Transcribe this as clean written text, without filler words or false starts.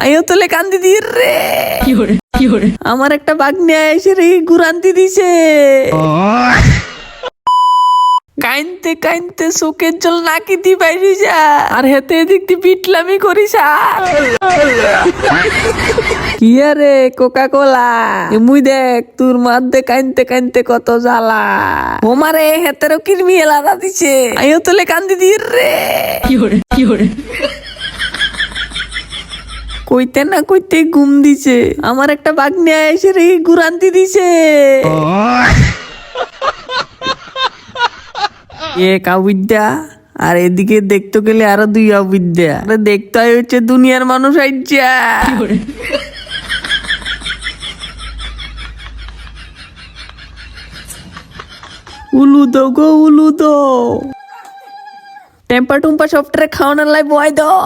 আইও তোলে কান্দি দি রে। আমার একটা বাগনি এসে রে গুরান্তি দিছে। কাইনতে কাইনতে চোখের জল নাকি দি বাইরে যা আর হেতে এদিক দি পিটলামি করিস। কি আরে কোকা কোলা মুই দেখ তোর মাধ্যে কাইনতে কাইনতে কত জ্বালা। ওমারে হেতেরও কিরমি এলাদা দিছে। আইও তোলে কান্দি দি রে। কইতে না কইতে ঘুম দিছে। আমার একটা বাগনি এসে রে গুরান্তি দিছে। এক আবিদ্যা আর এদিকে দেখতে গেলে আরো দুই আবিদ্যা। দেখতে হয় হচ্ছে দুনিয়ার মানুষ আইজা। উলুদো গো উলুদো টেম্পা টুম্পা সফটওয়্যার খাওয়ানোর লাই বয় দাও।